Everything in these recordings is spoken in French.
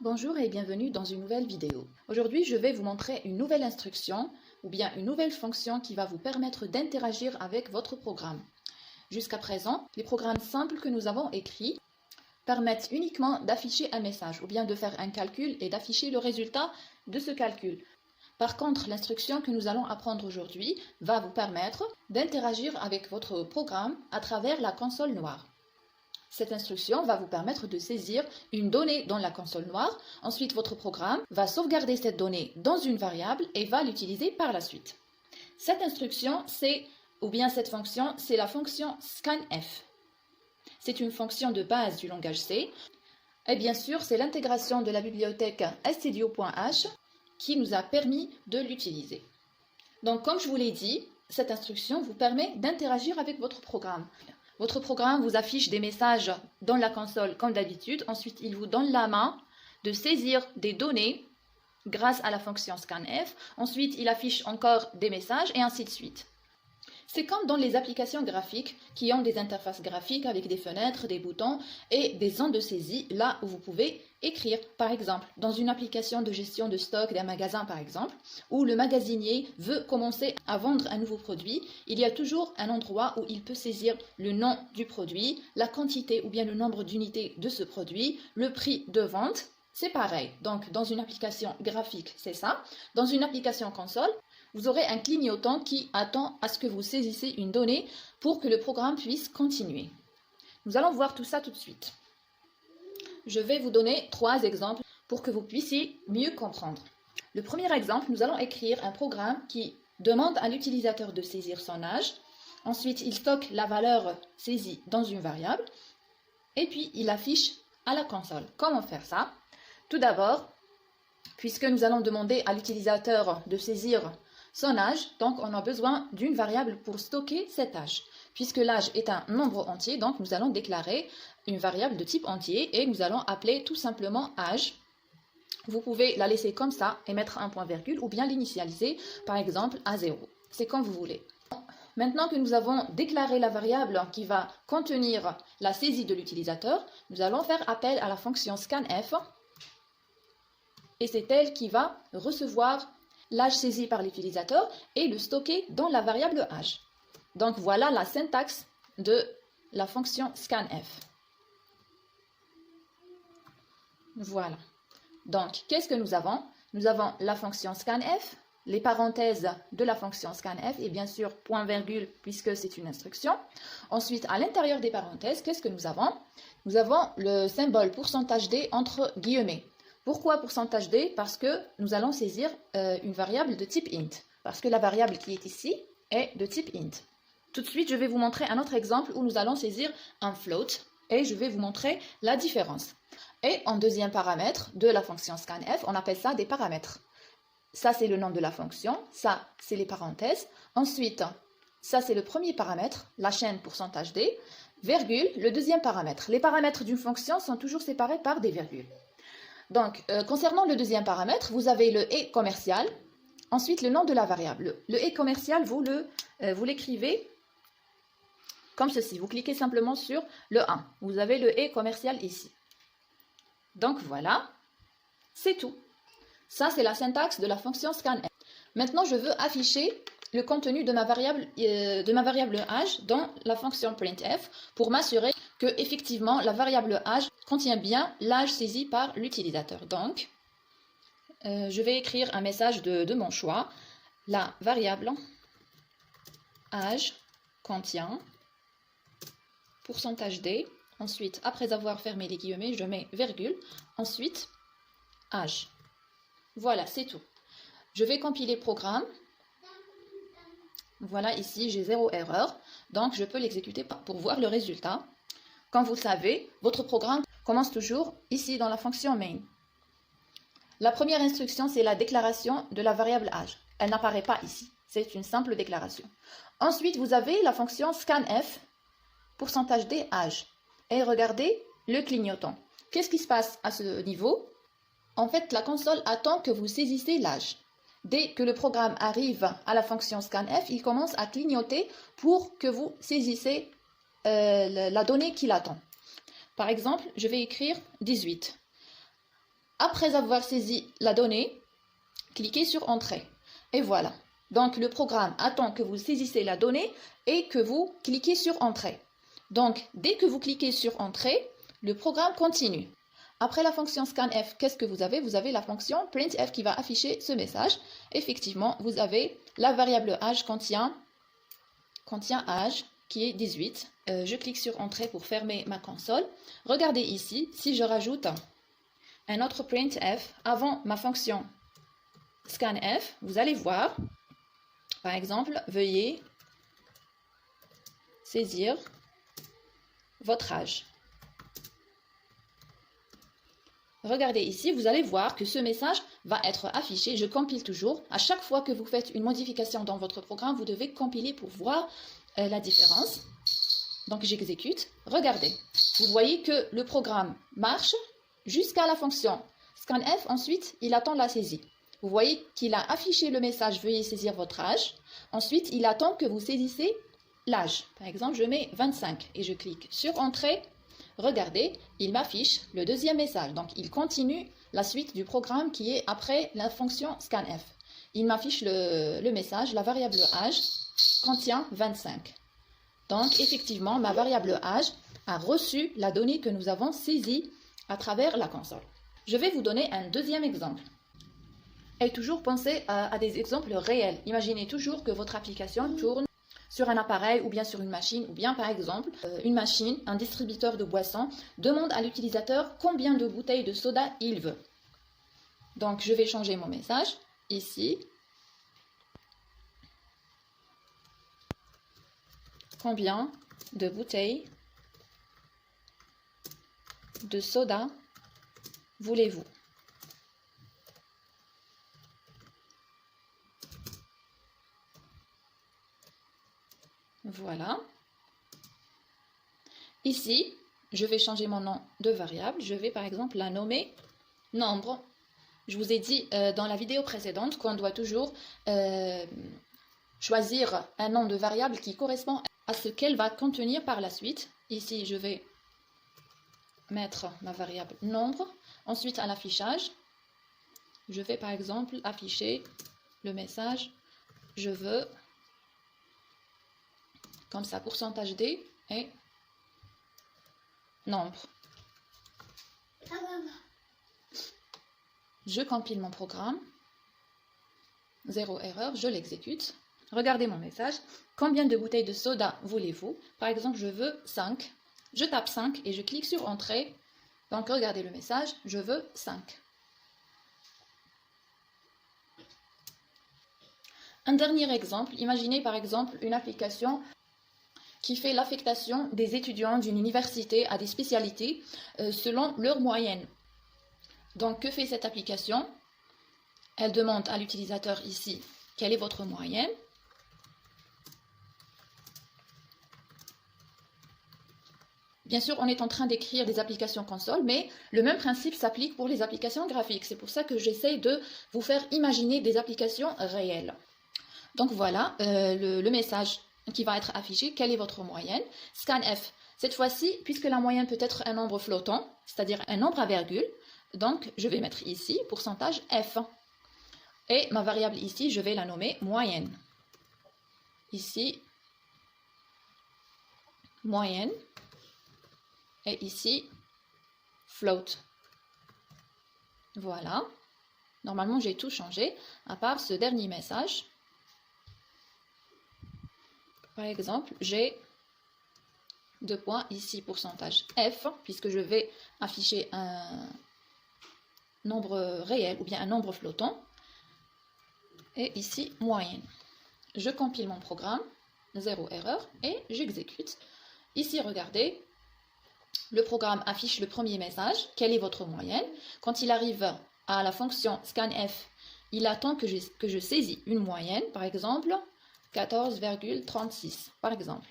Bonjour et bienvenue dans une nouvelle vidéo. Aujourd'hui, je vais vous montrer une nouvelle instruction ou bien une nouvelle fonction qui va vous permettre d'interagir avec votre programme. Jusqu'à présent, les programmes simples que nous avons écrits permettent uniquement d'afficher un message ou bien de faire un calcul et d'afficher le résultat de ce calcul. Par contre, l'instruction que nous allons apprendre aujourd'hui va vous permettre d'interagir avec votre programme à travers la console noire. Cette instruction va vous permettre de saisir une donnée dans la console noire. Ensuite, votre programme va sauvegarder cette donnée dans une variable et va l'utiliser par la suite. Cette instruction, cette fonction, c'est la fonction scanf. C'est une fonction de base du langage C. Et bien sûr, c'est l'intégration de la bibliothèque stdio.h qui nous a permis de l'utiliser. Donc, comme je vous l'ai dit, cette instruction vous permet d'interagir avec votre programme. Votre programme vous affiche des messages dans la console comme d'habitude. Ensuite, il vous donne la main de saisir des données grâce à la fonction scanf. Ensuite, il affiche encore des messages et ainsi de suite. C'est comme dans les applications graphiques qui ont des interfaces graphiques avec des fenêtres, des boutons et des zones de saisie, là où vous pouvez écrire. Par exemple, dans une application de gestion de stock d'un magasin, par exemple, où le magasinier veut commencer à vendre un nouveau produit, il y a toujours un endroit où il peut saisir le nom du produit, la quantité ou bien le nombre d'unités de ce produit, le prix de vente. C'est pareil. Donc, dans une application graphique, c'est ça. Dans une application console, vous aurez un clignotant qui attend à ce que vous saisissez une donnée pour que le programme puisse continuer. Nous allons voir tout ça tout de suite. Je vais vous donner 3 exemples pour que vous puissiez mieux comprendre. Le premier exemple, nous allons écrire un programme qui demande à l'utilisateur de saisir son âge. Ensuite, il stocke la valeur saisie dans une variable. Et puis, il affiche à la console. Comment faire ça? Tout d'abord, puisque nous allons demander à l'utilisateur de saisir son âge, donc on a besoin d'une variable pour stocker cet âge. Puisque l'âge est un nombre entier, donc nous allons déclarer une variable de type entier et nous allons appeler tout simplement âge. Vous pouvez la laisser comme ça et mettre un point virgule ou bien l'initialiser par exemple à 0. C'est comme vous voulez. Maintenant que nous avons déclaré la variable qui va contenir la saisie de l'utilisateur, nous allons faire appel à la fonction scanf et c'est elle qui va recevoir l'âge saisi par l'utilisateur et le stocker dans la variable âge. Donc voilà la syntaxe de la fonction scanf. Voilà. Donc qu'est-ce que nous avons? Nous avons la fonction scanf, les parenthèses de la fonction scanf et bien sûr point virgule puisque c'est une instruction. Ensuite à l'intérieur des parenthèses, qu'est-ce que nous avons? Nous avons le symbole %d entre guillemets. Pourquoi %d? Parce que nous allons saisir une variable de type int. Parce que la variable qui est ici est de type int. Tout de suite, je vais vous montrer un autre exemple où nous allons saisir un float et je vais vous montrer la différence. Et en deuxième paramètre de la fonction scanf, on appelle ça des paramètres. Ça, c'est le nom de la fonction. Ça, c'est les parenthèses. Ensuite, ça, c'est le premier paramètre, la chaîne %d, virgule, le deuxième paramètre. Les paramètres d'une fonction sont toujours séparés par des virgules. Donc, concernant le deuxième paramètre, vous avez le et commercial, ensuite le nom de la variable. Le et commercial, vous l'écrivez comme ceci. Vous cliquez simplement sur le 1. Vous avez le et commercial ici. Donc voilà, c'est tout. Ça, c'est la syntaxe de la fonction scanf. Maintenant, je veux afficher le contenu de ma variable âge dans la fonction printf pour m'assurer que effectivement la variable âge contient bien l'âge saisi par l'utilisateur. Donc, je vais écrire un message de mon choix. La variable âge contient %d. Ensuite, après avoir fermé les guillemets, je mets virgule. Ensuite, âge. Voilà, c'est tout. Je vais compiler le programme. Voilà, ici, j'ai 0 erreur. Donc, je peux l'exécuter pour voir le résultat. Comme vous le savez, votre programme commence toujours ici dans la fonction main. La première instruction, c'est la déclaration de la variable âge. Elle n'apparaît pas ici. C'est une simple déclaration. Ensuite, vous avez la fonction scanf, %d âge. Et regardez le clignotant. Qu'est-ce qui se passe à ce niveau? En fait, la console attend que vous saisissez l'âge. Dès que le programme arrive à la fonction scanf, il commence à clignoter pour que vous saisissez la donnée qu'il attend. Par exemple, je vais écrire 18. Après avoir saisi la donnée, cliquez sur Entrée. Et voilà. Donc, le programme attend que vous saisissez la donnée et que vous cliquez sur Entrée. Donc, dès que vous cliquez sur Entrée, le programme continue. Après la fonction scanf, qu'est-ce que vous avez? Vous avez la fonction printf qui va afficher ce message. Effectivement, vous avez la variable âge contient âge qui est 18. Je clique sur Entrée pour fermer ma console. Regardez ici, si je rajoute un autre printf avant ma fonction scanf, vous allez voir, par exemple, veuillez saisir votre âge. Regardez ici, vous allez voir que ce message va être affiché. Je compile toujours. À chaque fois que vous faites une modification dans votre programme, vous devez compiler pour voir la différence. Donc j'exécute. Regardez, vous voyez que le programme marche jusqu'à la fonction scanf. Ensuite, il attend la saisie. Vous voyez qu'il a affiché le message « Veuillez saisir votre âge ». Ensuite, il attend que vous saisissez l'âge. Par exemple, je mets 25 et je clique sur Entrée. Regardez, il m'affiche le deuxième message. Donc, il continue la suite du programme qui est après la fonction scanf. Il m'affiche le message, la variable âge contient 25. Donc, effectivement, ma variable âge a reçu la donnée que nous avons saisie à travers la console. Je vais vous donner un deuxième exemple. Et toujours pensez à des exemples réels. Imaginez toujours que votre application tourne sur un appareil ou bien sur une machine, ou bien par exemple, une machine, un distributeur de boissons, demande à l'utilisateur combien de bouteilles de soda il veut. Donc, je vais changer mon message ici. Combien de bouteilles de soda voulez-vous? Voilà. Ici, je vais changer mon nom de variable. Je vais par exemple la nommer nombre. Je vous ai dit dans la vidéo précédente qu'on doit toujours choisir un nom de variable qui correspond à ce qu'elle va contenir par la suite. Ici, je vais mettre ma variable nombre. Ensuite, à l'affichage, je vais par exemple afficher le message « Je veux ». Comme ça, pourcentage D et nombre. Je compile mon programme. 0 erreur, je l'exécute. Regardez mon message. Combien de bouteilles de soda voulez-vous? Par exemple, je veux 5. Je tape 5 et je clique sur Entrée. Donc, regardez le message. Je veux 5. Un dernier exemple. Imaginez par exemple une application qui fait l'affectation des étudiants d'une université à des spécialités selon leur moyenne. Donc, que fait cette application? Elle demande à l'utilisateur ici, quelle est votre moyenne? Bien sûr, on est en train d'écrire des applications console, mais le même principe s'applique pour les applications graphiques. C'est pour ça que j'essaye de vous faire imaginer des applications réelles. Donc voilà, le message qui va être affiché, quelle est votre moyenne? Scanf, cette fois-ci, puisque la moyenne peut être un nombre flottant, c'est-à-dire un nombre à virgule, donc je vais mettre ici pourcentage F. Et ma variable ici, je vais la nommer moyenne. Ici, moyenne. Et ici, float. Voilà. Normalement, j'ai tout changé, à part ce dernier message. Par exemple, j'ai 2 points ici, pourcentage F, puisque je vais afficher un nombre réel ou bien un nombre flottant. Et ici, moyenne. Je compile mon programme, 0 erreur, et j'exécute. Ici, regardez, le programme affiche le premier message, quelle est votre moyenne? Quand il arrive à la fonction scanf, il attend que je saisis une moyenne, par exemple, 14,36 par exemple.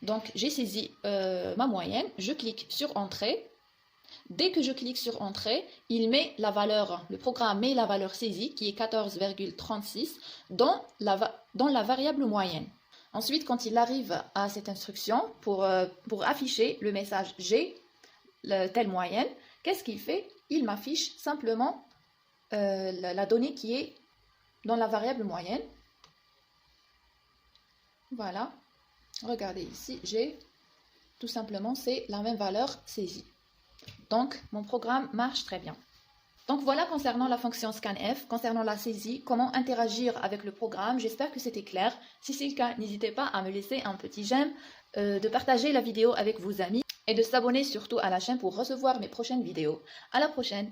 Donc, j'ai saisi ma moyenne, je clique sur Entrée. Dès que je clique sur Entrée, il met la valeur, le programme met la valeur saisie, qui est 14,36, dans la variable moyenne. Ensuite, quand il arrive à cette instruction, pour afficher le message « J'ai telle moyenne », qu'est-ce qu'il fait? il m'affiche simplement la donnée qui est dans la variable moyenne. Voilà, regardez ici, j'ai tout simplement, c'est la même valeur saisie. Donc, mon programme marche très bien. Donc voilà concernant la fonction scanf, concernant la saisie, comment interagir avec le programme. J'espère que c'était clair. Si c'est le cas, n'hésitez pas à me laisser un petit j'aime, de partager la vidéo avec vos amis et de s'abonner surtout à la chaîne pour recevoir mes prochaines vidéos. À la prochaine!